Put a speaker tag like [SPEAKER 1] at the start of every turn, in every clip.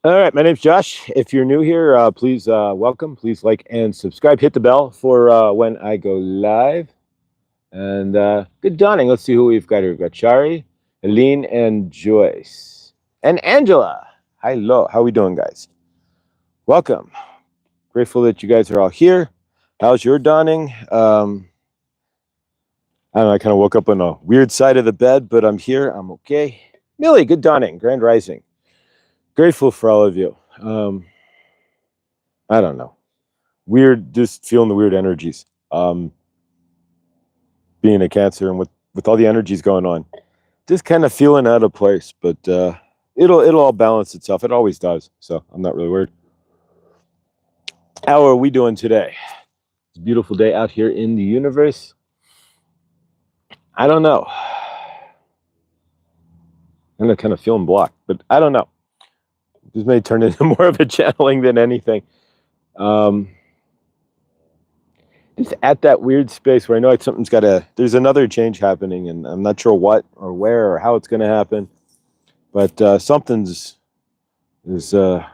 [SPEAKER 1] All right, my name's Josh. If you're new here, please welcome. Please like and subscribe. Hit the bell for when I go live. And good dawning. Let's see who we've got here. We've got Shari, Helene, and Joyce. And Angela. Hello. How we doing, guys? Welcome. Grateful that you guys are all here. How's your dawning? I don't know, I kind of woke up on a weird side of the bed, but I'm here. I'm okay. Millie, good dawning. Grand rising. Grateful for all of you. I don't know. Weird, just feeling the weird energies. Being a Cancer and with all the energies going on, just kind of feeling out of place. But it'll all balance itself. It always does. So I'm not really worried. How are we doing today? It's a beautiful day out here in the universe. I don't know. I'm kind of feeling blocked, but I don't know. This may turn into more of a channeling than anything. Just at that weird space where I know something's there's another change happening, and I'm not sure what or where or how it's going to happen, but something's yeah.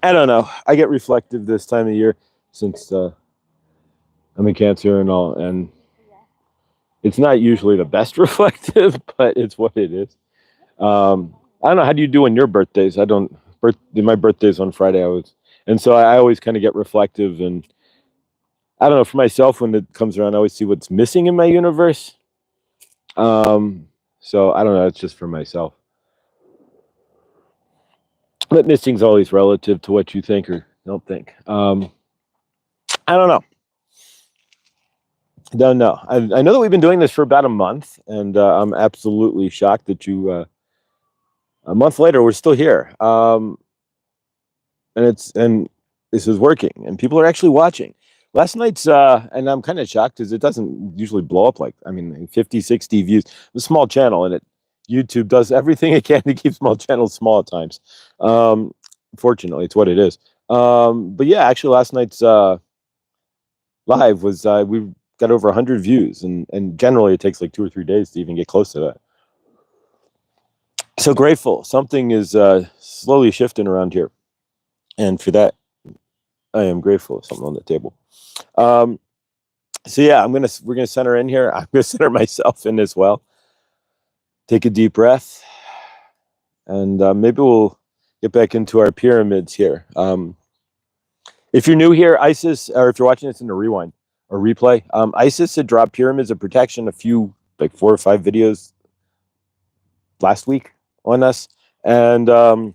[SPEAKER 1] I don't know. I get reflective this time of year since I'm in Cancer and all, and it's not usually the best reflective, but it's what it is. I don't know. How do you do on your birthdays? I don't. My birthday's on Friday. And so I always kind of get reflective, and I don't know, for myself, when it comes around, I always see what's missing in my universe. So I don't know. It's just for myself. But missing's always relative to what you think or don't think. I don't know. Don't know. I know that we've been doing this for about a month, and I'm absolutely shocked that a month later, we're still here. And this is working, and people are actually watching. Last night's, and I'm kind of shocked because it doesn't usually blow up 50, 60 views. It's a small channel, and YouTube does everything it can to keep small channels small at times. Fortunately, it's what it is. But yeah, actually, last night's live was we got over 100 views, and generally it takes like 2 or 3 days to even get close to that. So grateful. Something is slowly shifting around here, and for that, I am grateful. Something on the table. So yeah, we're gonna center in here. I'm gonna center myself in as well. Take a deep breath, and maybe we'll get back into our pyramids here. If you're new here, ISIS, or if you're watching this in a rewind or replay, ISIS had dropped pyramids of protection a few, like 4 or 5 videos last week on us, and so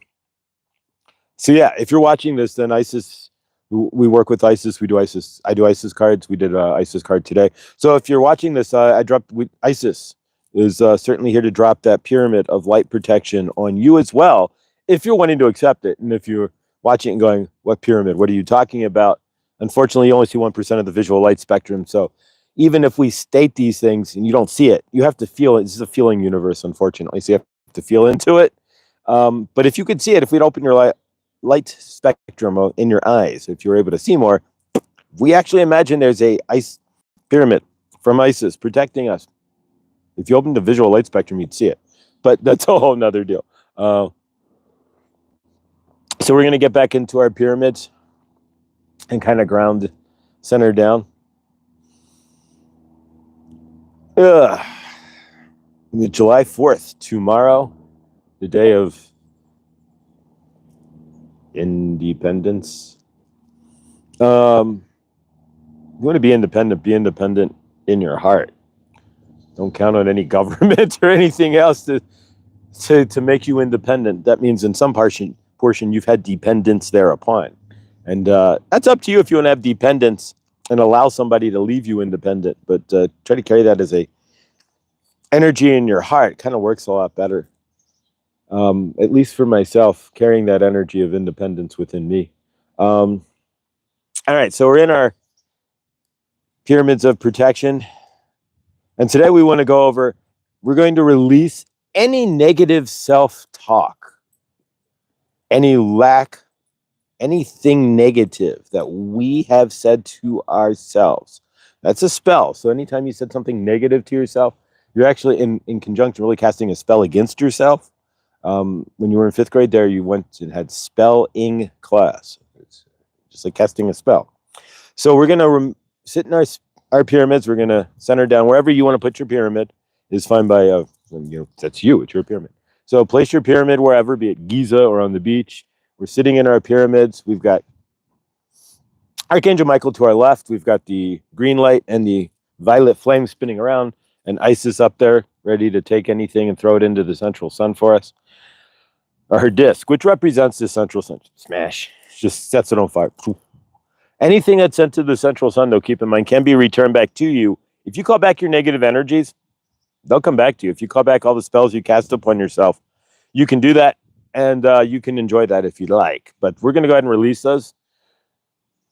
[SPEAKER 1] yeah, if you're watching this, then ISIS. We work with ISIS. We do ISIS. I do ISIS cards. We did an ISIS card today. So if you're watching this, ISIS is certainly here to drop that pyramid of light protection on you as well, if you're wanting to accept it. And if you're watching it and going, what pyramid? What are you talking about? Unfortunately, you only see 1% of the visual light spectrum. So even if we state these things and you don't see it, you have to feel it. This is a feeling universe, unfortunately. So you have to feel into it. But if you could see it, if we'd open your light spectrum in your eyes, if you're able to see more, we actually imagine there's a ice pyramid from ISIS protecting us. If you open the visual light spectrum, you'd see it, but that's a whole nother deal. So we're going to get back into our pyramids and kind of ground center down. July 4th, tomorrow, the day of independence. You want to be independent in your heart. Don't count on any government or anything else to make you independent. That means in some portion you've had dependence thereupon, and that's up to you if you want to have dependence and allow somebody to leave you independent. But try to carry that as a energy in your heart. It kind of works a lot better. At least for myself, carrying that energy of independence within me. All right, so we're in our pyramids of protection. And today we want to go over, we're going to release any negative self-talk, any lack, anything negative that we have said to ourselves. That's a spell. So anytime you said something negative to yourself, you're actually in conjunction really casting a spell against yourself. When you were in 5th grade there, you went and had spelling class. It's just like casting a spell. So we're going to sit in our pyramids. We're going to center down wherever you want to put your pyramid is fine by, that's you, it's your pyramid. So place your pyramid wherever, be it Giza or on the beach. We're sitting in our pyramids. We've got Archangel Michael to our left. We've got the green light and the violet flame spinning around, and Isis up there ready to take anything and throw it into the central sun for us. Or her disc, which represents the central sun. Smash. Just sets it on fire. Anything that's sent to the central sun, though, keep in mind, can be returned back to you. If you call back your negative energies, they'll come back to you. If you call back all the spells you cast upon yourself, you can do that, and you can enjoy that if you like. But we're going to go ahead and release those.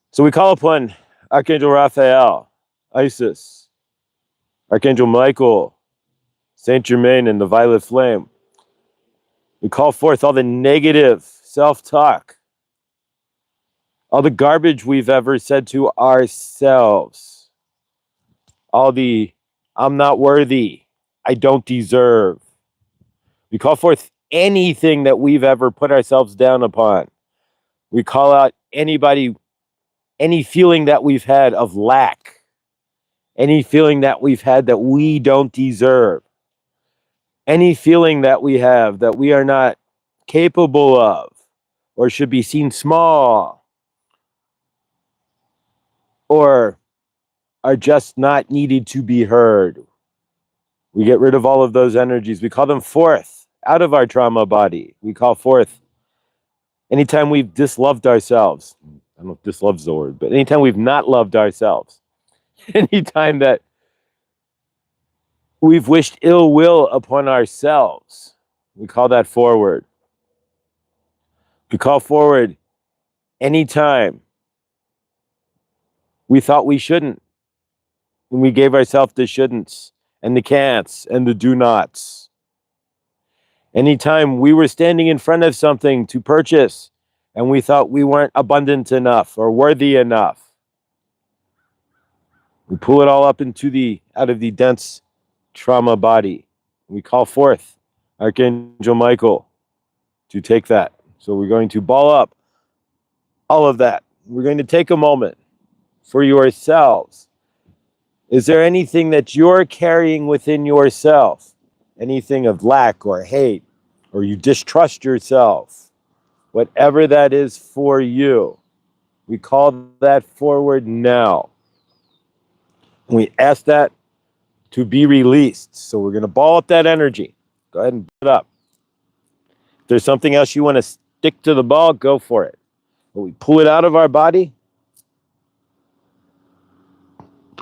[SPEAKER 1] So we call upon Archangel Raphael, Isis, Archangel Michael, Saint Germain, and the violet flame. We call forth all the negative self-talk, all the garbage we've ever said to ourselves, all the I'm not worthy, I don't deserve. We call forth anything that we've ever put ourselves down upon. We call out anybody, any feeling that we've had of lack, any feeling that we've had that we don't deserve, any feeling that we have that we are not capable of or should be seen small or are just not needed to be heard. We get rid of all of those energies. We call them forth out of our trauma body. We call forth anytime we've disloved ourselves. I don't know if dislove's the word, but anytime we've not loved ourselves. Anytime that we've wished ill will upon ourselves, we call that forward. We call forward anytime we thought we shouldn't, when we gave ourselves the shouldn'ts and the can'ts and the do nots. Anytime we were standing in front of something to purchase and we thought we weren't abundant enough or worthy enough, we pull it all up out of the dense trauma body. We call forth Archangel Michael to take that. So we're going to ball up all of that. We're going to take a moment for yourselves. Is there anything that you're carrying within yourself? Anything of lack or hate, or you distrust yourself? Whatever that is for you, we call that forward now. And we ask that to be released. So we're going to ball up that energy. Go ahead and put it up. If there's something else you want to stick to the ball, go for it. But we pull it out of our body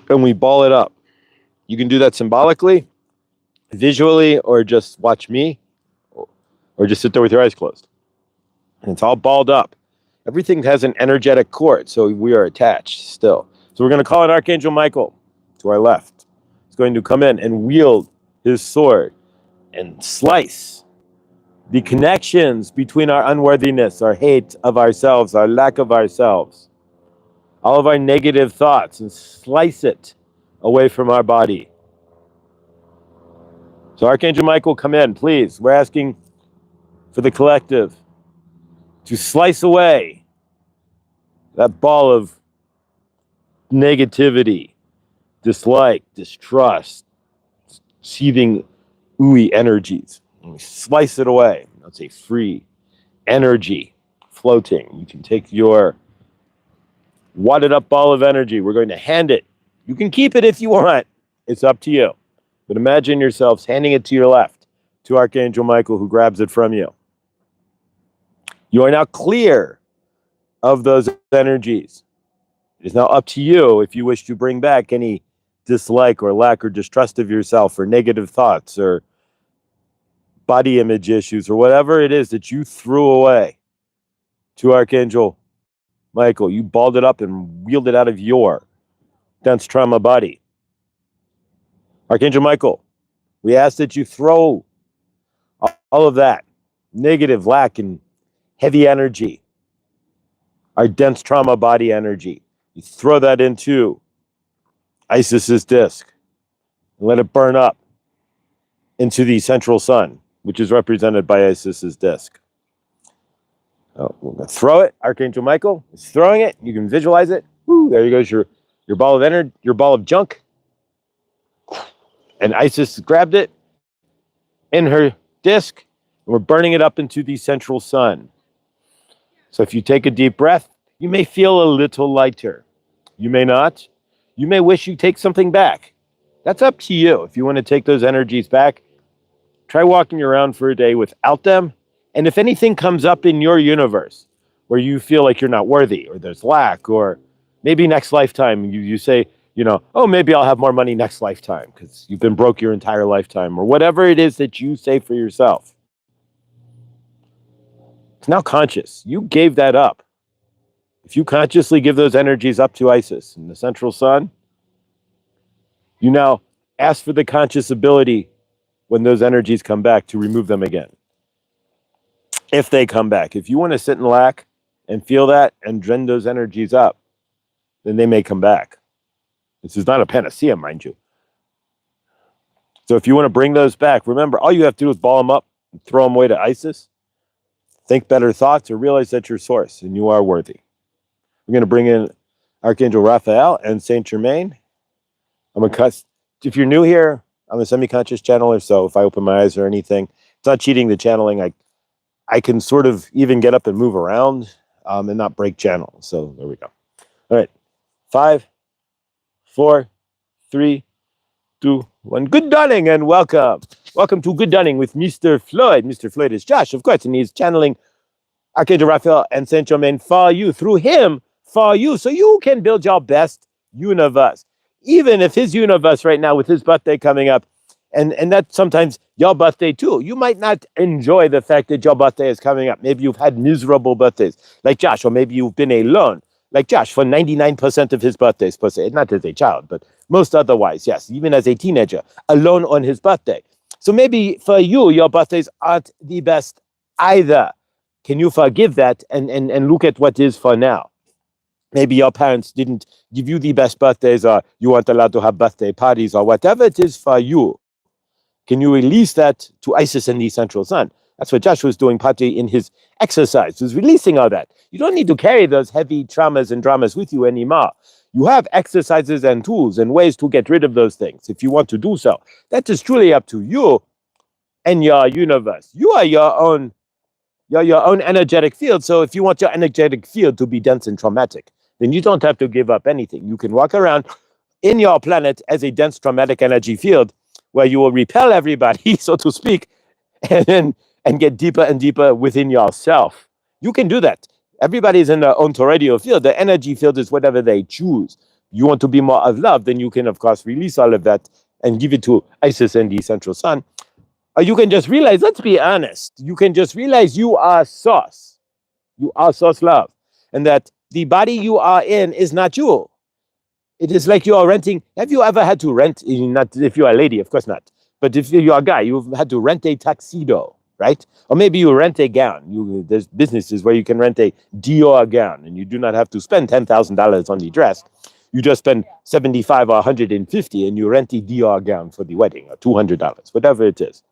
[SPEAKER 1] and we ball it up. You can do that symbolically, visually, or just watch me, or just sit there with your eyes closed. And it's all balled up. Everything has an energetic cord, so we are attached still. So we're going to call on Archangel Michael to our left. He's going to come in and wield his sword and slice the connections between our unworthiness, our hate of ourselves, our lack of ourselves, all of our negative thoughts, and slice it away from our body. So Archangel Michael, come in, please. We're asking for the collective to slice away that ball of negativity, dislike, distrust, seething ooey energies. And we slice it away. Let's say free energy floating. You can take your wadded up ball of energy. We're going to hand it. You can keep it if you want. It's up to you. But imagine yourselves handing it to your left to Archangel Michael, who grabs it from you. You are now clear of those energies. It is now up to you if you wish to bring back any dislike or lack or distrust of yourself or negative thoughts or body image issues or whatever it is that you threw away to Archangel Michael. You balled it up and wheeled it out of your dense trauma body. Archangel Michael, we ask that you throw all of that negative, lack, and heavy energy, our dense trauma body energy. You throw that into Isis's disc and let it burn up into the central sun. which is represented by Isis's disc. Oh, we're going to throw it. Archangel Michael is throwing it. You can visualize it. Woo, there goes your ball of energy, your ball of junk. And Isis grabbed it in her disc, and we're burning it up into the central sun. So if you take a deep breath, you may feel a little lighter. You may not. You may wish you take something back. That's up to you. If you want to take those energies back, try walking around for a day without them. And if anything comes up in your universe where you feel like you're not worthy, or there's lack, or maybe next lifetime you say, oh, maybe I'll have more money next lifetime because you've been broke your entire lifetime, or whatever it is that you say for yourself. It's now conscious. You gave that up. If you consciously give those energies up to Isis and the central sun, you now ask for the conscious ability when those energies come back to remove them again. If they come back. If you want to sit in lack and feel that and drain those energies up, then they may come back. This is not a panacea, mind you. So if you want to bring those back, remember, all you have to do is ball them up and throw them away to Isis. Think better thoughts, or realize that you're source and you are worthy. We're going to bring in Archangel Raphael and Saint Germain. If you're new here, I'm a semi-conscious channeler, so if I open my eyes or anything, it's not cheating the channeling. I can sort of even get up and move around and not break channel. So there we go. All right. 5, 4, 3, 2, 1. Good dawning and welcome. Welcome to Good Dawning with Mr. Floyd. Mr. Floyd is Josh, of course, and he's channeling Archangel Raphael and Saint Germain for you, through him, for you, so you can build your best universe. Even if his universe right now, with his birthday coming up, and that's sometimes your birthday too. You might not enjoy the fact that your birthday is coming up. Maybe you've had miserable birthdays, like Josh, or maybe you've been alone, like Josh, for 99% of his birthdays, per se. Not as a child, but most otherwise, yes, even as a teenager, alone on his birthday. So maybe for you, your birthdays aren't the best either. Can you forgive that and look at what is for now? Maybe your parents didn't give you the best birthdays, or you weren't allowed to have birthday parties, or whatever it is for you. Can you release that to Isis and the central sun? That's what Joshua was doing partly in his exercise, was releasing all that. You don't need to carry those heavy traumas and dramas with you anymore. You have exercises and tools and ways to get rid of those things if you want to do so. That is truly up to you and your universe. You are your own energetic field. So if you want your energetic field to be dense and traumatic, then you don't have to give up anything. You can walk around in your planet as a dense traumatic energy field where you will repel everybody, so to speak, and get deeper and deeper within yourself. You can do that. Everybody's in their own torradio field. The energy field is whatever they choose. You want to be more of love, then you can, of course, release all of that and give it to Isis and the central sun. Or you can just realize, let's be honest, you can just realize you are source. You are source love. And that the body you are in is not you. It is like you are renting. Have you ever had to rent, not if you're a lady, of course not, but if you're a guy, you've had to rent a tuxedo, right? Or maybe you rent a gown. There's businesses where you can rent a Dior gown and you do not have to spend $10,000 on the dress. You just spend $75 or $150 and you rent a Dior gown for the wedding, or $200, whatever it is.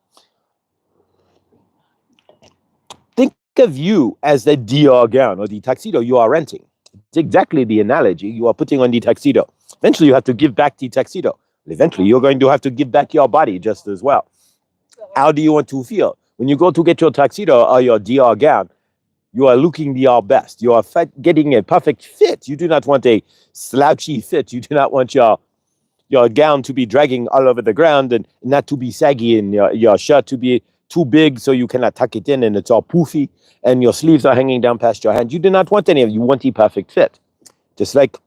[SPEAKER 1] Think of you as the Dior gown or the tuxedo you are renting. It's exactly the analogy. You are putting on the tuxedo. Eventually, you have to give back the tuxedo. Eventually, you're going to have to give back your body just as well. How do you want to feel? When you go to get your tuxedo or your Dior gown, you are looking your best. You are getting a perfect fit. You do not want a slouchy fit. You do not want your gown to be dragging all over the ground and not to be saggy, and your shirt to be too big so you cannot tuck it in and it's all poofy, and your sleeves are hanging down past your hand. You do not want any of it. You want the perfect fit. Just like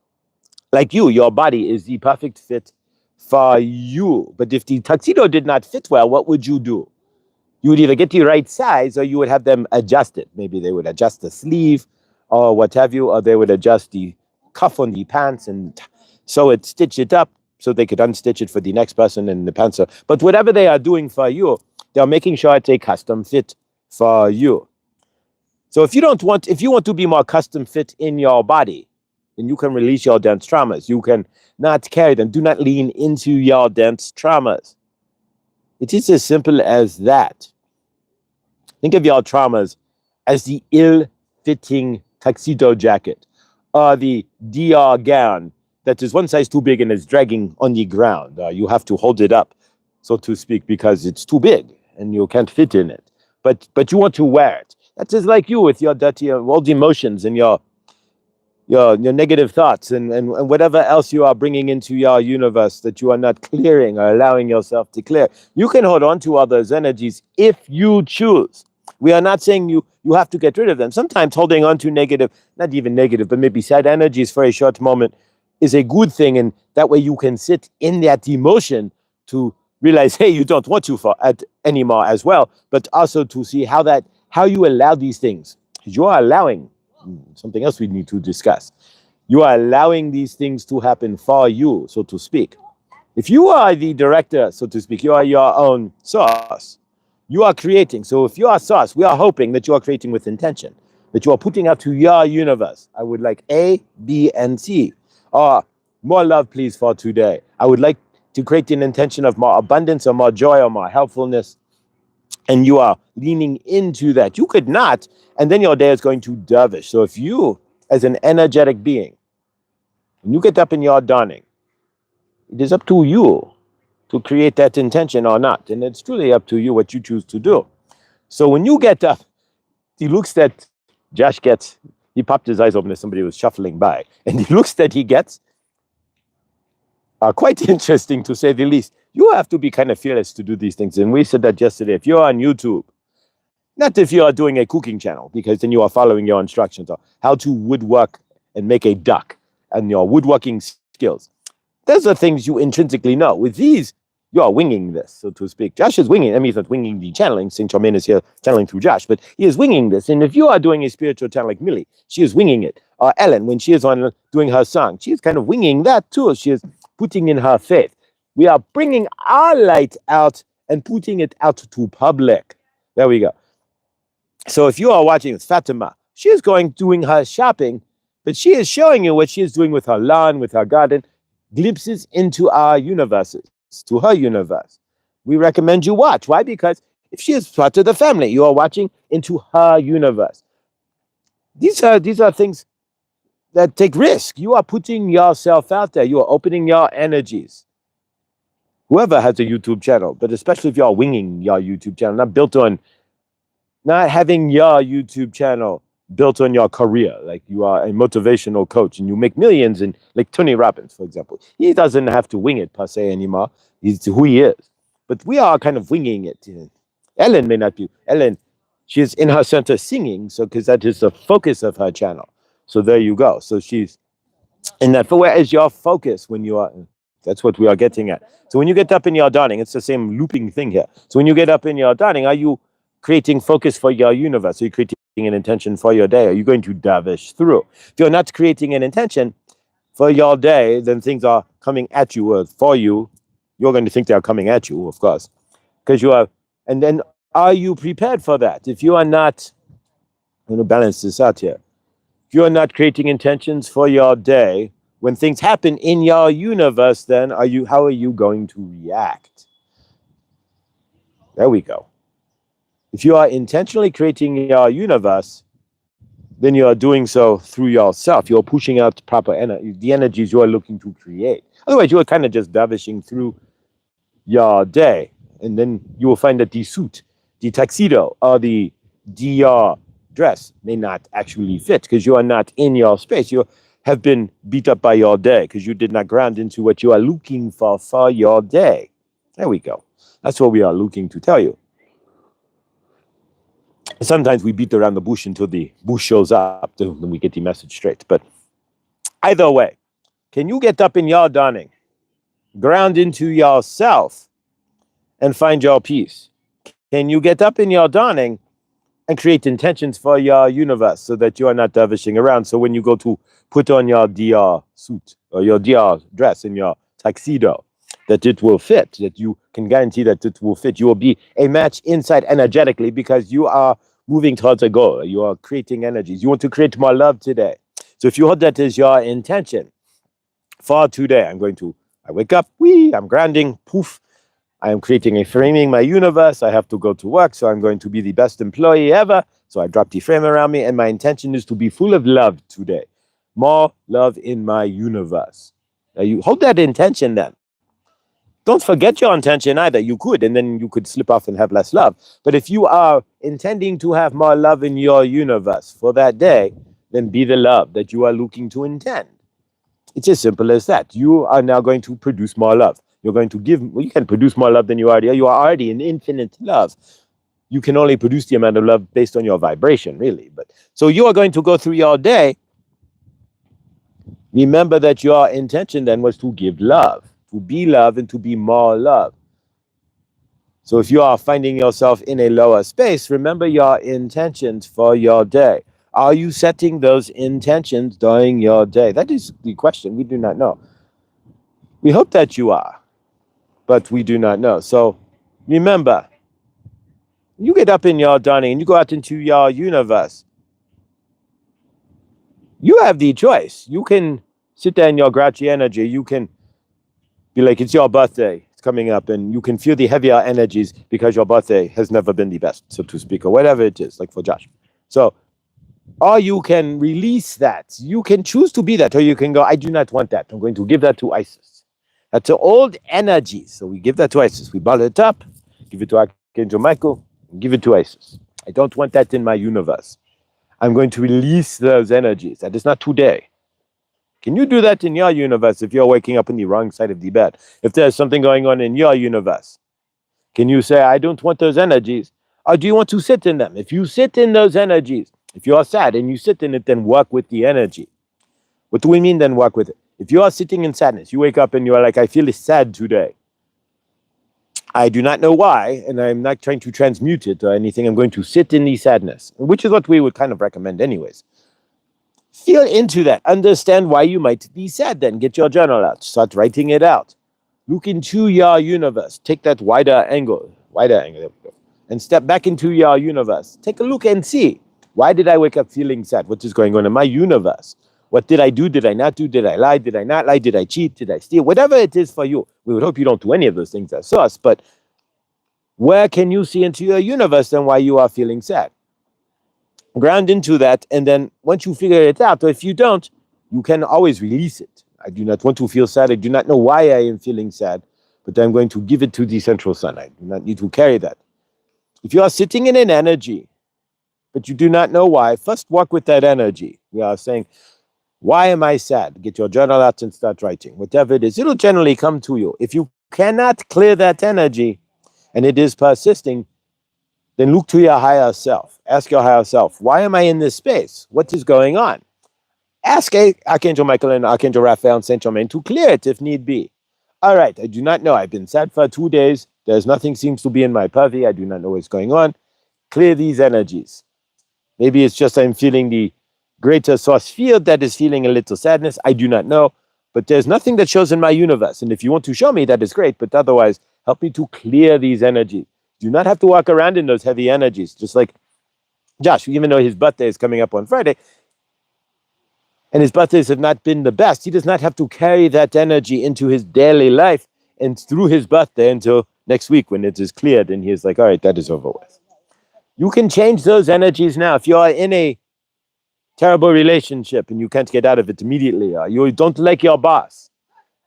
[SPEAKER 1] you, your body is the perfect fit for you. But if the tuxedo did not fit well, what would you do? You would either get the right size or you would have them adjust it. Maybe they would adjust the sleeve or what have you, or they would adjust the cuff on the pants and stitch it up so they could unstitch it for the next person in the pants. But whatever they are doing for you, they're making sure it's a custom fit for you. So if you want to be more custom fit in your body, then you can release your dense traumas. You can not carry them. Do not lean into your dense traumas. It is as simple as that. Think of your traumas as the ill-fitting tuxedo jacket or the DR gown that is one size too big and is dragging on the ground. You have to hold it up, so to speak, because it's too big and you can't fit in it. But you want to wear it. That's just like you with your dirty old emotions and your negative thoughts and whatever else you are bringing into your universe that you are not clearing or allowing yourself to clear. You can hold on to all those energies if you choose. We are not saying you have to get rid of them. Sometimes holding on to negative, not even negative, but maybe sad energies for a short moment is a good thing. And that way you can sit in that emotion to realize, hey, you don't want to for it anymore as well, but also to see how you allow these things. You are allowing something else we need to discuss. You are allowing these things to happen for you, so to speak. If you are the director, so to speak, you are your own source. You are creating. So if you are source, we are hoping that you are creating with intention, that you are putting out to your universe. I would like A, B, and C. Or more love, please, for today. I would like to create an intention of more abundance or more joy or more helpfulness. And you are leaning into that. You could not, and then your day is going to dervish. So if you, as an energetic being, when you get up in your dawning, it is up to you to create that intention or not. And it's truly up to you what you choose to do. So when you get up, the looks that Josh gets, he popped his eyes open as somebody was shuffling by, and the looks that he gets are quite interesting, to say the least. You have to be kind of fearless to do these things. And we said that yesterday. If you're on YouTube, not if you are doing a cooking channel, because then you are following your instructions on how to woodwork and make a duck and your woodworking skills. Those are things you intrinsically know. With these, you are winging this, so to speak. Josh is winging. I mean, he's not winging the channeling. Saint Germain is here channeling through Josh, but he is winging this. And if you are doing a spiritual channel like Millie, she is winging it. Or Ellen, when she is on doing her song, she is kind of winging that too. She is putting in her faith. We are bringing our light out and putting it out to public. There we go. So if you are watching with Fatima, she is doing her shopping, but she is showing you what she is doing with her lawn, with her garden, glimpses into our universes, to her universe. We recommend you watch. Why? Because if she is part of the family, you are watching into her universe. These are things that take risk. You are putting yourself out there. You are opening your energies. Whoever has a YouTube channel, but especially if you are winging your YouTube channel, not having your YouTube channel built on your career, like you are a motivational coach and you make millions, and like Tony Robbins, for example, he doesn't have to wing it per se anymore. He's who he is. But we are kind of winging it. Ellen may not be. Ellen, she is in her center singing, so because that is the focus of her channel. So there you go. So she's in that. Where is your focus when you are? That's what we are getting at. So when you get up in your dawning, it's the same looping thing here. So when you get up in your dawning, are you creating focus for your universe? Are you creating an intention for your day? Are you going to dervish through? If you're not creating an intention for your day, then things are coming at you or for you. You're going to think they're coming at you, of course, because you are. And then are you prepared for that? If you are not, I'm going to balance this out here. If you are not creating intentions for your day, when things happen in your universe, then how are you going to react? There we go. If you are intentionally creating your universe, then you are doing so through yourself. You're pushing out proper energy, the energies you are looking to create. Otherwise, you are kind of just davishing through your day. And then you will find that the suit, the tuxedo, or the DR dress may not actually fit because you are not in your space. You have been beat up by your day because you did not ground into what you are looking for your day. There we go. That's what we are looking to tell you. Sometimes we beat around the bush until the bush shows up, then we get the message straight. But either way, can you get up in your dawning, ground into yourself, and find your peace? Can you get up in your dawning and create intentions for your universe so that you are not dervishing around? So when you go to put on your DR suit or your DR dress and your tuxedo, that it will fit, that you can guarantee that it will fit. You will be a match inside energetically because you are moving towards a goal. You are creating energies. You want to create more love today. So if you hold that as your intention for today, I wake up, I'm grounding, poof, I am creating a framing my universe. I have to go to work, so I'm going to be the best employee ever. So I drop the frame around me, and my intention is to be full of love today. More love in my universe. Now you hold that intention then. Don't forget your intention either. You could, and then you could slip off and have less love. But if you are intending to have more love in your universe for that day, then be the love that you are looking to intend. It's as simple as that. You are now going to produce more love. You're going to give, well, you can produce more love than you already are. You are already in infinite love. You can only produce the amount of love based on your vibration, really. But so you are going to go through your day. Remember that your intention then was to give love, to be love, and to be more love. So if you are finding yourself in a lower space, remember your intentions for your day. Are you setting those intentions during your day? That is the question. We do not know. We hope that you are, but we do not know. So remember, you get up in your dawning and you go out into your universe. You have the choice. You can sit there in your grouchy energy. You can be like, it's your birthday. It's coming up, and you can feel the heavier energies because your birthday has never been the best, so to speak, or whatever it is, like for Josh. So, or you can release that. You can choose to be that, or you can go, I do not want that. I'm going to give that to Isis. That's an old energy. So we give that to Isis. We bottle it up, give it to Archangel Michael, and give it to Isis. I don't want that in my universe. I'm going to release those energies. That is not today. Can you do that in your universe if you're waking up on the wrong side of the bed? If there's something going on in your universe, can you say, I don't want those energies? Or do you want to sit in them? If you sit in those energies, if you are sad and you sit in it, then work with the energy. What do we mean then work with it? If you are sitting in sadness, you wake up and you are like, I feel sad today. I do not know why, and I'm not trying to transmute it or anything. I'm going to sit in the sadness, which is what we would kind of recommend anyways. Feel into that. Understand why you might be sad then. Get your journal out. Start writing it out. Look into your universe. Take that wider angle. There we go. And step back into your universe. Take a look and see. Why did I wake up feeling sad? What is going on in my universe? What did I do? Did I not do? Did I lie? Did I not lie? Did I cheat? Did I steal? Whatever it is for you. We would hope you don't do any of those things as us. But where can you see into your universe then why you are feeling sad? Ground into that, and then once you figure it out, or if you don't, you can always release it. I do not want to feel sad. I do not know why I am feeling sad, but I'm going to give it to the central sun. I do not need to carry that. If you are sitting in an energy, but you do not know why, first walk with that energy. We are saying, why am I sad? Get your journal out and start writing. Whatever it is, it'll generally come to you. If you cannot clear that energy, and it is persisting, then look to your higher self. Ask your higher self, why am I in this space? What is going on? Ask Archangel Michael and Archangel Raphael and Saint Germain to clear it if need be. All right, I do not know. I've been sad for 2 days. There's nothing seems to be in my purview. I do not know what's going on. Clear these energies. Maybe it's just I'm feeling the greater source field that is feeling a little sadness. I do not know. But there's nothing that shows in my universe. And if you want to show me, that is great. But otherwise, help me to clear these energies. Do not have to walk around in those heavy energies. Just like Josh, even though his birthday is coming up on Friday, and his birthdays have not been the best, he does not have to carry that energy into his daily life and through his birthday until next week when it is cleared and he is like, all right, that is over with. You can change those energies now. If you are in a terrible relationship and you can't get out of it immediately, or you don't like your boss,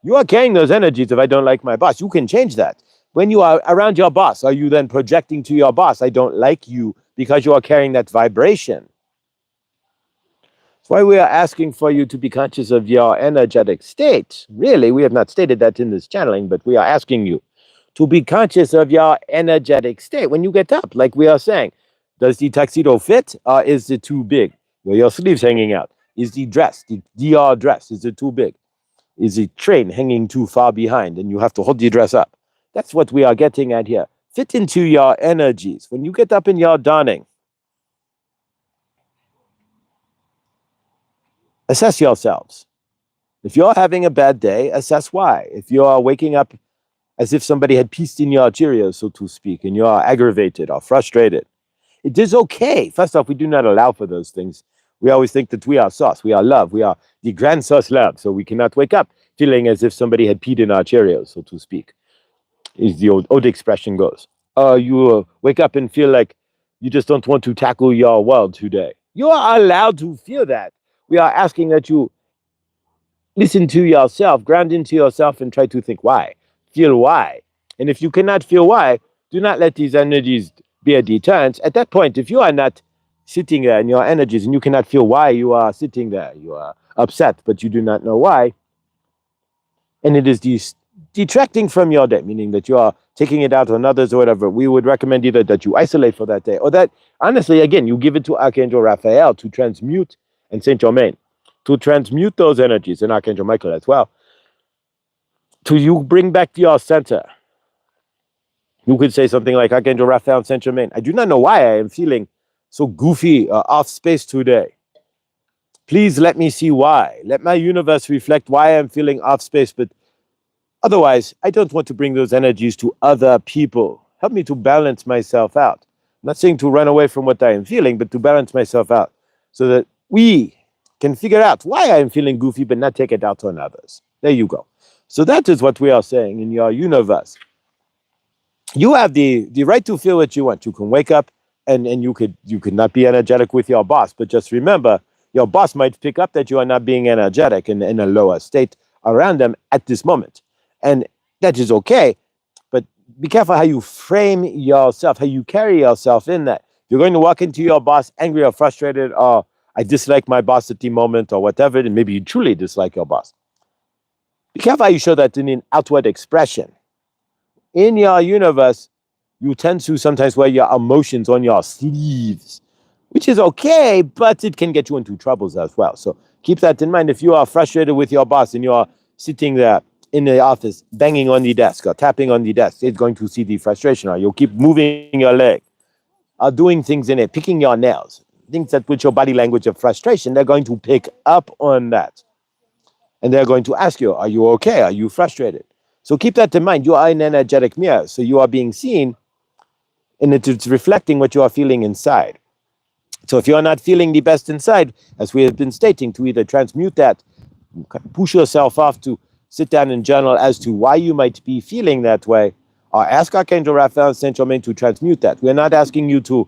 [SPEAKER 1] you are carrying those energies. If I don't like my boss, you can change that. When you are around your boss, are you then projecting to your boss, I don't like you, because you are carrying that vibration? That's why we are asking for you to be conscious of your energetic state. Really, we have not stated that in this channeling, but we are asking you to be conscious of your energetic state when you get up, like we are saying. Does the tuxedo fit, or is it too big? Are your sleeves hanging out? Is the dress, the DR dress, is it too big? Is the train hanging too far behind and you have to hold the dress up? That's what we are getting at here. Fit into your energies. When you get up in your dawning, assess yourselves. If you're having a bad day, assess why. If you are waking up as if somebody had pieced in your Cheerios, so to speak, and you are aggravated or frustrated, it is okay. First off, we do not allow for those things. We always think that we are sauce, we are love, we are the grand sauce love, so we cannot wake up feeling as if somebody had peed in our Cheerios, so to speak. is the old expression goes. You wake up and feel like you just don't want to tackle your world today. You are allowed to feel that. We are asking that you listen to yourself, ground into yourself, and try to think why. Feel why. And if you cannot feel why, do not let these energies be a deterrent. At that point, if you are not sitting there in your energies and you cannot feel why you are sitting there, you are upset, but you do not know why, and it is detracting from your day, meaning that you are taking it out on others or whatever, we would recommend either that you isolate for that day or that, honestly, again, you give it to Archangel Raphael to transmute, and Saint Germain to transmute those energies, and Archangel Michael as well, to you bring back to your center. You could say something like, Archangel Raphael and Saint Germain, I do not know why I am feeling so goofy, off space today. Please let me see why. Let my universe reflect why I'm feeling off space, but otherwise, I don't want to bring those energies to other people. Help me to balance myself out. I'm not saying to run away from what I am feeling, but to balance myself out so that we can figure out why I'm feeling goofy, but not take it out on others. There you go. So that is what we are saying in your universe. You have the right to feel what you want. You can wake up and you could not be energetic with your boss, but just remember, your boss might pick up that you are not being energetic in a lower state around them at this moment. And that is okay, but be careful how you frame yourself, how you carry yourself in that. You're going to walk into your boss angry or frustrated, or I dislike my boss at the moment, or whatever, and maybe you truly dislike your boss. Be careful how you show that in an outward expression. In your universe, you tend to sometimes wear your emotions on your sleeves, which is okay, but it can get you into troubles as well. So keep that in mind. If you are frustrated with your boss and you are sitting there in the office, banging on the desk or tapping on the desk, it's going to see the frustration. Or you'll keep moving your leg, or doing things in it, picking your nails, things that with your body language of frustration, they're going to pick up on that. And they're going to ask you, are you okay? Are you frustrated? So keep that in mind. You are an energetic mirror, so you are being seen, and it's reflecting what you are feeling inside. So if you are not feeling the best inside, as we have been stating, to either transmute that, push yourself off to sit down and journal as to why you might be feeling that way, or ask Archangel Raphael and Saint Germain to transmute that. We're not asking you to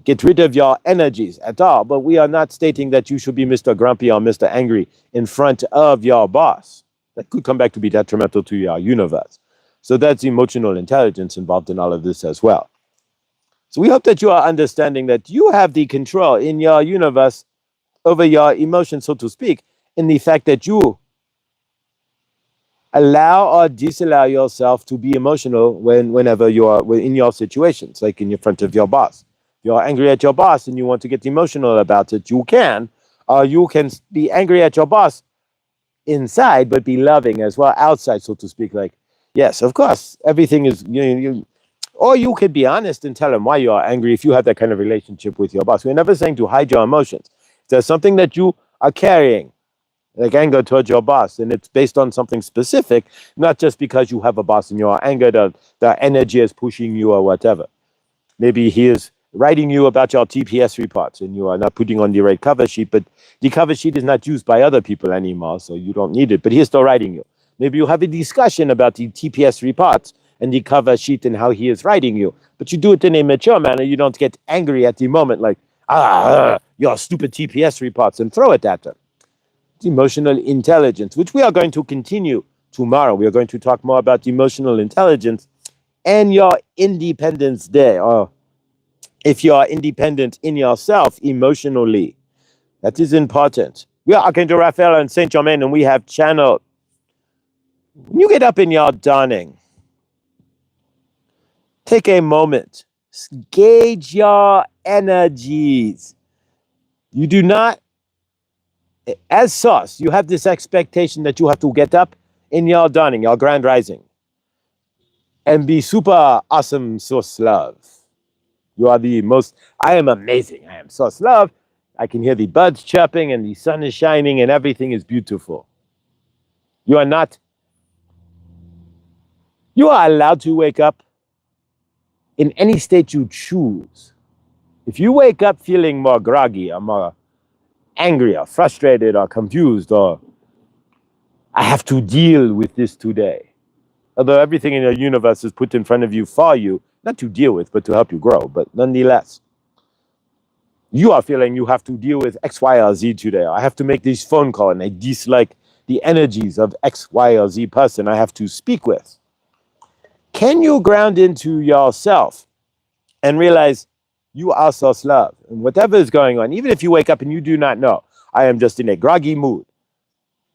[SPEAKER 1] get rid of your energies at all, but we are not stating that you should be Mr. Grumpy or Mr. Angry in front of your boss. That could come back to be detrimental to your universe. So that's emotional intelligence involved in all of this as well. So we hope that you are understanding that you have the control in your universe over your emotions, so to speak, in the fact that you allow or disallow yourself to be emotional whenever you are in your situations, like in front of your boss. If you're angry at your boss and you want to get emotional about it, you can. Or you can be angry at your boss inside, but be loving as well outside, so to speak. Like, yes, of course, everything is, or you could be honest and tell them why you are angry if you have that kind of relationship with your boss. We're never saying to hide your emotions. If there's something that you are carrying, like anger towards your boss, and it's based on something specific, not just because you have a boss and you're angered, the energy is pushing you or whatever. Maybe he is writing you about your TPS reports and you are not putting on the right cover sheet, but the cover sheet is not used by other people anymore, so you don't need it, but he's still writing you. Maybe you have a discussion about the TPS reports and the cover sheet and how he is writing you, but you do it in a mature manner. You don't get angry at the moment like, your stupid TPS reports, and throw it at them. It's emotional intelligence, which we are going to continue tomorrow. We are going to talk more about emotional intelligence and your Independence Day, or if you are independent in yourself emotionally. That is important. We are Archangel Raphael and Saint Germain, and we have channeled. When you get up in your dawning, take a moment, gauge your energies. You do not, as sauce, you have this expectation that you have to get up in your dawning, your grand rising, and be super awesome source love. You are the most, I am amazing, I am source love. I can hear the birds chirping and the sun is shining and everything is beautiful. You are not, you are allowed to wake up in any state you choose. If you wake up feeling more groggy or more angry or frustrated or confused, or I have to deal with this today, Although everything in the universe is put in front of you for you, not to deal with, but to help you grow. But nonetheless, you are feeling you have to deal with X, Y, or Z today. I have to make this phone call and I dislike the energies of X, Y, or Z person I have to speak with. Can you ground into yourself and realize you are source-love? And whatever is going on, even if you wake up and you do not know, I am just in a groggy mood.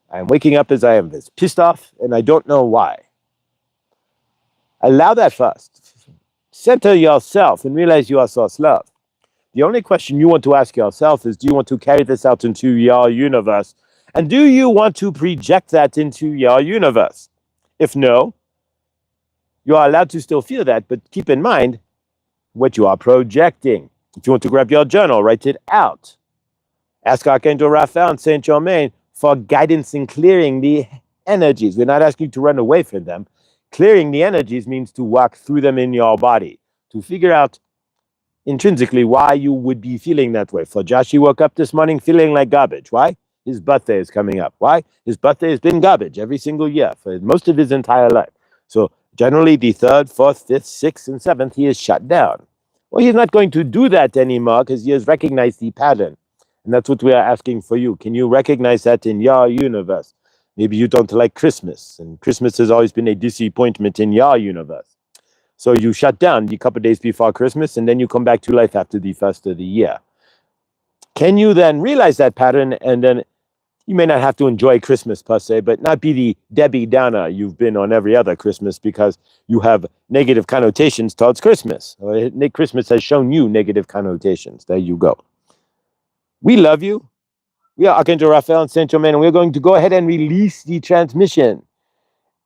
[SPEAKER 1] I am waking up as I am this pissed off and I don't know why. Allow that first. Center yourself and realize you are source-love. The only question you want to ask yourself is, do you want to carry this out into your universe? And do you want to project that into your universe? If no, you are allowed to still feel that, but keep in mind what you are projecting. If you want to grab your journal, write it out. Ask Archangel Raphael and Saint Germain for guidance in clearing the energies. We're not asking you to run away from them. Clearing the energies means to walk through them in your body, to figure out intrinsically why you would be feeling that way. For Josh, he woke up this morning feeling like garbage. Why? His birthday is coming up. Why? His birthday has been garbage every single year for most of his entire life. So generally the 3rd, 4th, 5th, 6th, and 7th, he is shut down. Well, he's not going to do that anymore because he has recognized the pattern. And that's what we are asking for you. Can you recognize that in your universe? Maybe you don't like Christmas, and Christmas has always been a disappointment in your universe. So you shut down a couple of days before Christmas, and then you come back to life after the first of the year. Can you then realize that pattern, and then you may not have to enjoy Christmas per se, but not be the Debbie Downer you've been on every other Christmas because you have negative connotations towards Christmas. Christmas has shown you negative connotations. There you go. We love you. We are Archangel Raphael and Saint Germain, and we're going to go ahead and release the transmission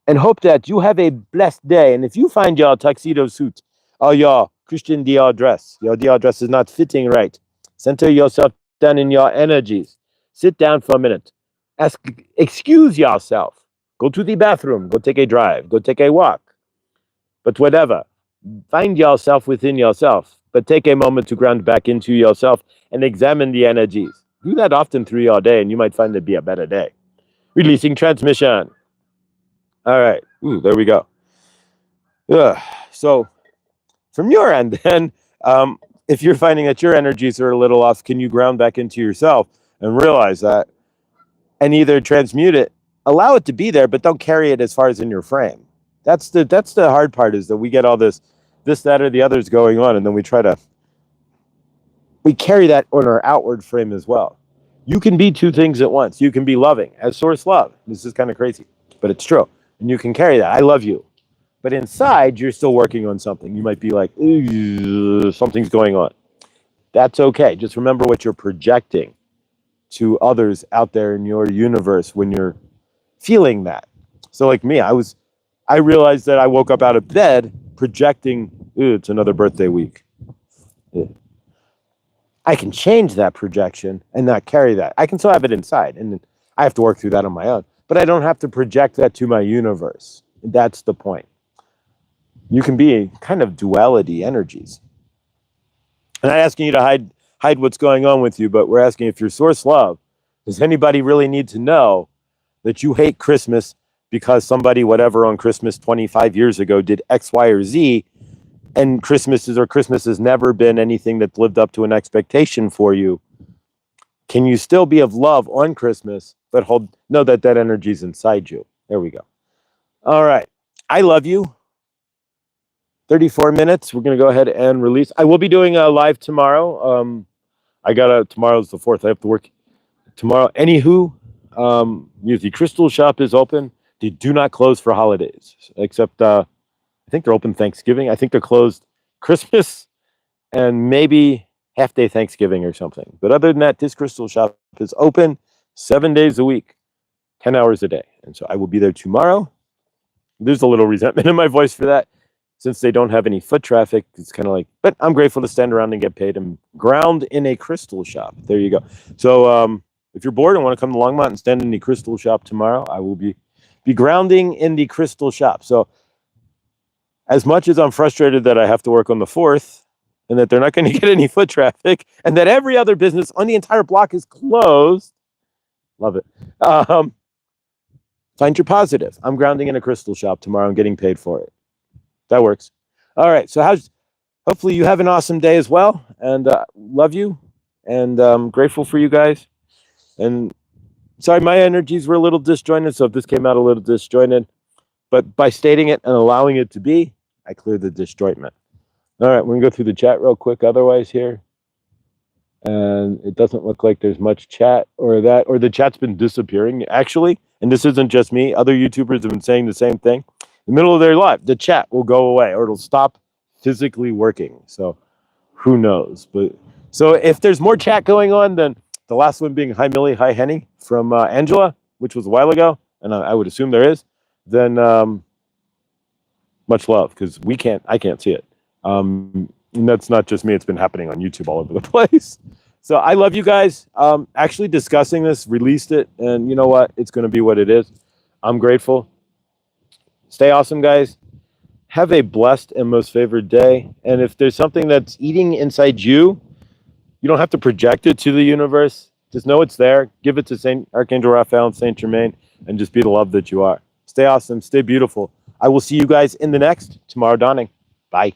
[SPEAKER 1] and hope that you have a blessed day. And if you find your tuxedo suit or your Christian Dior dress, your Dior dress is not fitting right, center yourself down in your energies. Sit down for a minute. Excuse yourself. Go to the bathroom. Go take a drive. Go take a walk. But whatever. Find yourself within yourself. But take a moment to ground back into yourself and examine the energies. Do that often through your day, and you might find it be a better day. Releasing transmission. All right. Ooh, there we go. So from your end, then, if you're finding that your energies are a little off, can you ground back into yourself and realize that and either transmute it, allow it to be there, but don't carry it as far as in your frame. That's the hard part, is that we get all this, that, or the others going on, and then we carry that on our outward frame as well. You can be two things at once. You can be loving as source love. This is kind of crazy, but it's true. And you can carry that. I love you. But inside, you're still working on something. You might be like, something's going on. That's okay. Just remember what you're projecting to others out there in your universe when you're feeling that. So like me, I realized that I woke up out of bed projecting, it's another birthday week. I can change that projection and not carry that. I can still have it inside, and I have to work through that on my own. But I don't have to project that to my universe. That's the point. You can be a kind of duality energies. I'm not asking you to hide what's going on with you, but we're asking, if you're source love, does anybody really need to know that you hate Christmas because somebody, whatever, on Christmas 25 years ago did X, Y, or Z, and Christmas has never been anything that's lived up to an expectation for you? Can you still be of love on Christmas, but know that energy's inside you? There we go. All right. I love you. 34 minutes. We're going to go ahead and release. I will be doing a live tomorrow. Tomorrow's the 4th. I have to work tomorrow. Anywho, the Crystal Shop is open. They do not close for holidays, except I think they're open Thanksgiving. I think they're closed Christmas and maybe half-day Thanksgiving or something. But other than that, this Crystal Shop is open 7 days a week, 10 hours a day. And so I will be there tomorrow. There's a little resentment in my voice for that. Since they don't have any foot traffic, it's kind of like, but I'm grateful to stand around and get paid and ground in a crystal shop. There you go. So if you're bored and want to come to Longmont and stand in the crystal shop tomorrow, I will be grounding in the crystal shop. So as much as I'm frustrated that I have to work on the 4th and that they're not going to get any foot traffic and that every other business on the entire block is closed, love it. Find your positive. I'm grounding in a crystal shop tomorrow and getting paid for it. That works. All right. So hopefully you have an awesome day as well. And love you. And grateful for you guys. And sorry, my energies were a little disjointed. So if this came out a little disjointed, but by stating it and allowing it to be, I cleared the disjointment. All right. We're going to go through the chat real quick. Otherwise here. And it doesn't look like there's much chat or the chat's been disappearing actually. And this isn't just me. Other YouTubers have been saying the same thing. In the middle of their live, the chat will go away or it'll stop physically working. So who knows? But so if there's more chat going on than the last one being hi Millie, hi Henny from Angela, which was a while ago, and I would assume there is, then much love because I can't see it. And that's not just me. It's been happening on YouTube all over the place. So I love you guys. Actually discussing this, released it, and you know what? It's going to be what it is. I'm grateful. Stay awesome, guys. Have a blessed and most favored day. And if there's something that's eating inside you, you don't have to project it to the universe. Just know it's there. Give it to Saint Archangel Raphael and Saint Germain, and just be the love that you are. Stay awesome. Stay beautiful. I will see you guys in the next Tomorrow Dawning. Bye.